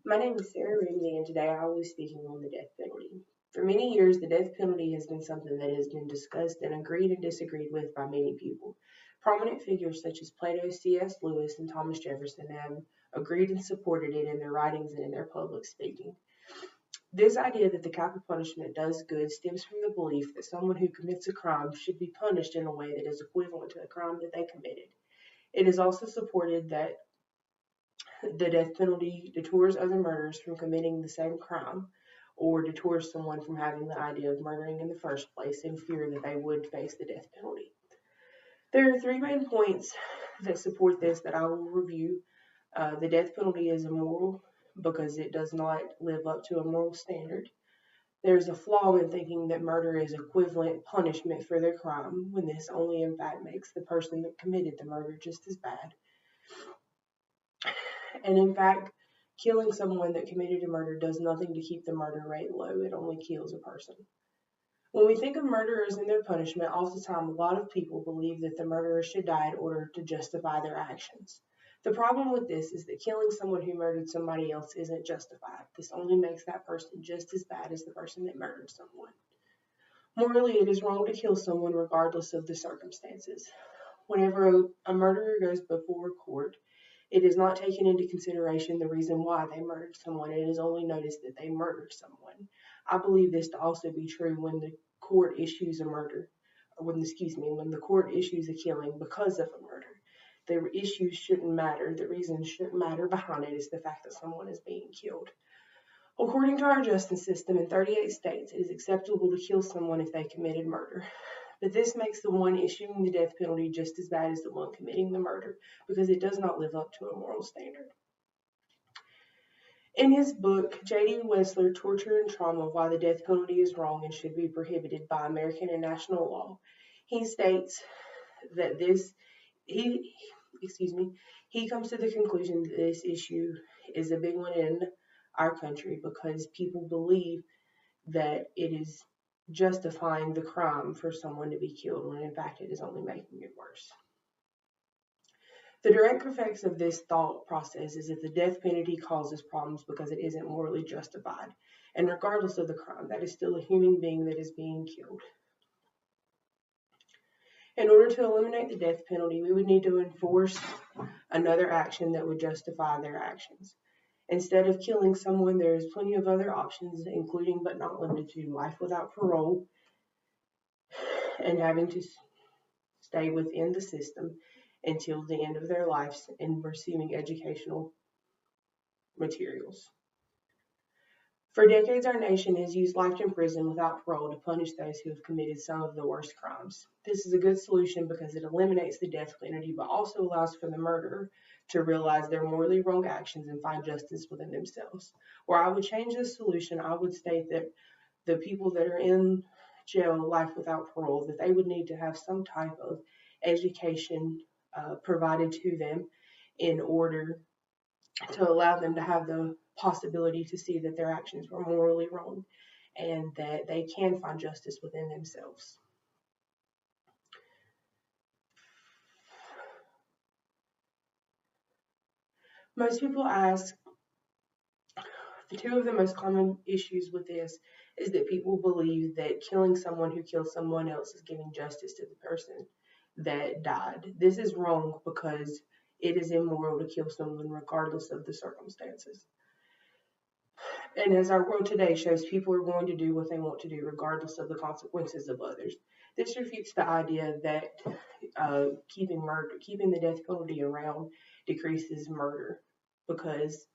My name is Sara Ramsey, and today I will be speaking on the death penalty. For many years, the death penalty has been something that has been discussed and agreed and disagreed with by many people. Prominent figures such as Plato, C.S. Lewis, and Thomas Jefferson have agreed and supported it in their writings and in their public speaking. This idea that the capital punishment does good stems from the belief that someone who commits a crime should be punished in a way that is equivalent to the crime that they committed. It is also supported that the death penalty deters other murderers from committing the same crime or deters someone from having the idea of murdering in the first place in fear that they would face the death penalty. There are three main points that support this that I will review. The death penalty is immoral because it does not live up to a moral standard. There's a flaw in thinking that murder is equivalent punishment for their crime, when this only in fact makes the person that committed the murder just as bad. And in fact, killing someone that committed a murder does nothing to keep the murder rate low. It only kills a person. When we think of murderers and their punishment, oftentimes a lot of people believe that the murderer should die in order to justify their actions. The problem with this is that killing someone who murdered somebody else isn't justified. This only makes that person just as bad as the person that murdered someone. Morally, it is wrong to kill someone regardless of the circumstances. Whenever a murderer goes before court, it is not taken into consideration the reason why they murdered someone. It is only noticed that they murdered someone. I believe this to also be true when the court issues a murder, or when the court issues a killing because of a murder. The issues shouldn't matter. The reason shouldn't matter behind it is the fact that someone is being killed. According to our justice system in 38 states, it is acceptable to kill someone if they committed murder. But this makes the one issuing the death penalty just as bad as the one committing the murder because it does not live up to a moral standard. In his book, J.D. Wessler, Torture and Trauma, Why the Death Penalty is Wrong and Should be Prohibited by American and National Law, he states that he comes to the conclusion that this issue is a big one in our country because people believe that it is justifying the crime for someone to be killed when in fact it is only making it worse. The direct effects of this thought process is that the death penalty causes problems because it isn't morally justified. And regardless of the crime, that is still a human being that is being killed. In order to eliminate the death penalty, we would need to enforce another action that would justify their actions. Instead of killing someone, there is plenty of other options, including but not limited to life without parole and having to stay within the system until the end of their lives and receiving educational materials. For decades, our nation has used life in prison without parole to punish those who have committed some of the worst crimes. This is a good solution because it eliminates the death penalty, but also allows for the murderer to realize their morally wrong actions and find justice within themselves. Where I would change this solution, I would state that the people that are in jail, life without parole, that they would need to have some type of education provided to them in order to allow them to have the possibility to see that their actions were morally wrong and that they can find justice within themselves. Most people ask, the two of the most common issues with this is that people believe that killing someone who kills someone else is giving justice to the person that died. This is wrong because it is immoral to kill someone regardless of the circumstances. And as our world today shows, people are going to do what they want to do regardless of the consequences of others. This refutes the idea that keeping the death penalty around decreases murder because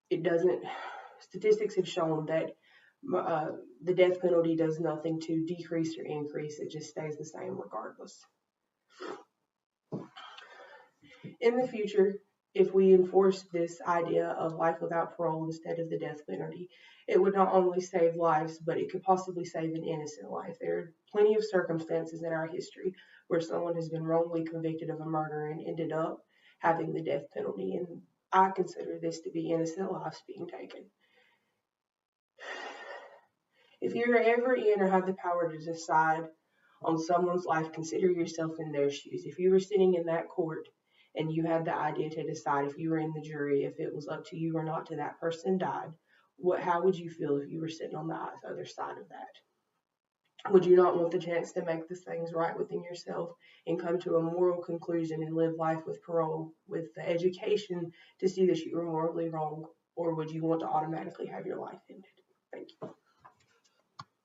it doesn't. Statistics have shown that the death penalty does nothing to decrease or increase. It just stays the same regardless. In the future, if we enforce this idea of life without parole instead of the death penalty, it would not only save lives, but it could possibly save an innocent life. There are plenty of circumstances in our history where someone has been wrongly convicted of a murder and ended up having the death penalty, and I consider this to be innocent lives being taken. If you're ever in or have the power to decide on someone's life, consider yourself in their shoes. If you were sitting in that court and you had the idea to decide if you were in the jury, if it was up to you or not to that person died, how would you feel if you were sitting on the other side of that? Would you not want the chance to make the things right within yourself and come to a moral conclusion and live life with parole, with the education to see that you were morally wrong, or would you want to automatically have your life ended? Thank you.